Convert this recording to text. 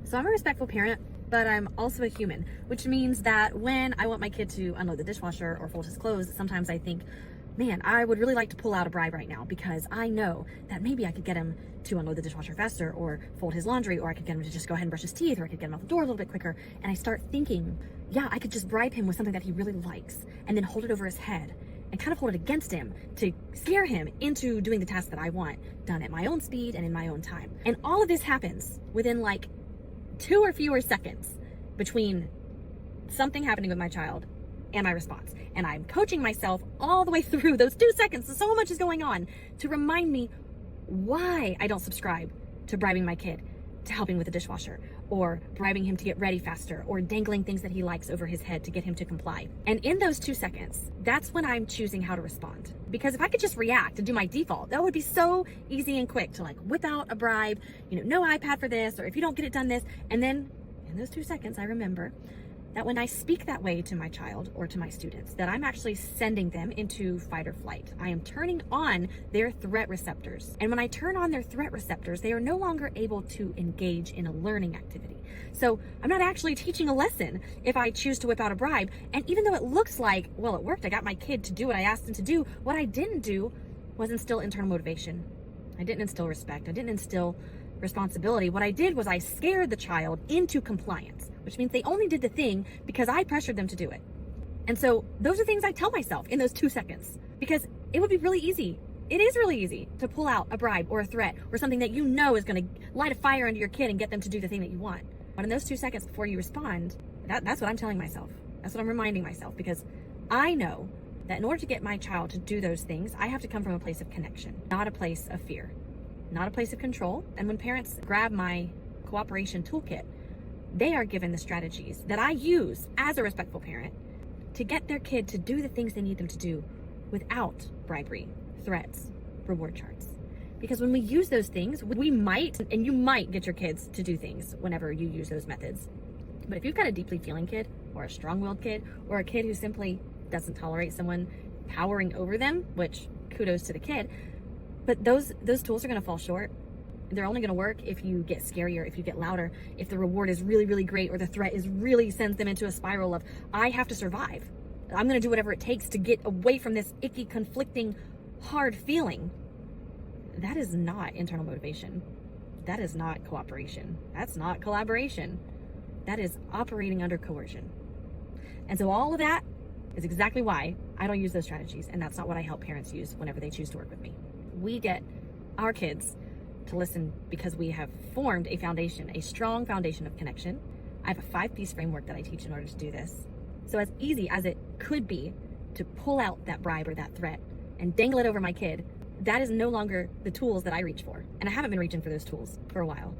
So I'm a respectful parent, but I'm also a human, which means that when I want my kid to unload the dishwasher or fold his clothes, sometimes I think, man, I would really like to pull out a bribe right now because I know that maybe I could get him to unload the dishwasher faster or fold his laundry, or I could get him to just go ahead and brush his teeth, or I could get him out the door a little bit quicker. And I start thinking, yeah, I could just bribe him with something that he really likes and then hold it over his head and kind of hold it against him to scare him into doing the task that I want done at my own speed and in my own time. And all of this happens within like 2 or fewer seconds between something happening with my child and my response. And I'm coaching myself all the way through those 2 seconds. So much is going on to remind me why I don't subscribe to bribing my kid to helping with the dishwasher, or bribing him to get ready faster, or dangling things that he likes over his head to get him to comply. And in those 2 seconds, that's when I'm choosing how to respond. Because if I could just react and do my default, that would be so easy and quick to like whip out a bribe, no iPad for this, or if you don't get it done this. And then in those 2 seconds, I remember that when I speak that way to my child or to my students, that I'm actually sending them into fight or flight. I am turning on their threat receptors. And when I turn on their threat receptors, they are no longer able to engage in a learning activity. So I'm not actually teaching a lesson if I choose to whip out a bribe. And even though it looks like, well, it worked, I got my kid to do what I asked him to do, what I didn't do was instill internal motivation. I didn't instill respect. I didn't instill responsibility. What I did was I scared the child into compliance, which means they only did the thing because I pressured them to do it. And so those are things I tell myself in those 2 seconds, because it would be really easy. It is really easy to pull out a bribe or a threat or something that you know is going to light a fire under your kid and get them to do the thing that you want. But in those 2 seconds before you respond, that's what I'm telling myself. That's what I'm reminding myself, because I know that in order to get my child to do those things, I have to come from a place of connection, not a place of fear, not a place of control. And when parents grab my Cooperation Toolkit, they are given the strategies that I use as a respectful parent to get their kid to do the things they need them to do without bribery, threats, reward charts. Because when we use those things, we might, and you might get your kids to do things whenever you use those methods. But if you've got a deeply feeling kid, or a strong-willed kid, or a kid who simply doesn't tolerate someone powering over them, which kudos to the kid, but those tools are going to fall short. They're only going to work if you get scarier, if you get louder, if the reward is really, really great, or the threat really sends them into a spiral of, I have to survive. I'm going to do whatever it takes to get away from this icky, conflicting, hard feeling. That is not internal motivation. That is not cooperation. That's not collaboration. That is operating under coercion. And so all of that is exactly why I don't use those strategies. And that's not what I help parents use whenever they choose to work with me. We get our kids to listen because we have formed a foundation, a strong foundation of connection. I have a 5-piece framework that I teach in order to do this. So as easy as it could be to pull out that bribe or that threat and dangle it over my kid, that is no longer the tools that I reach for. And I haven't been reaching for those tools for a while.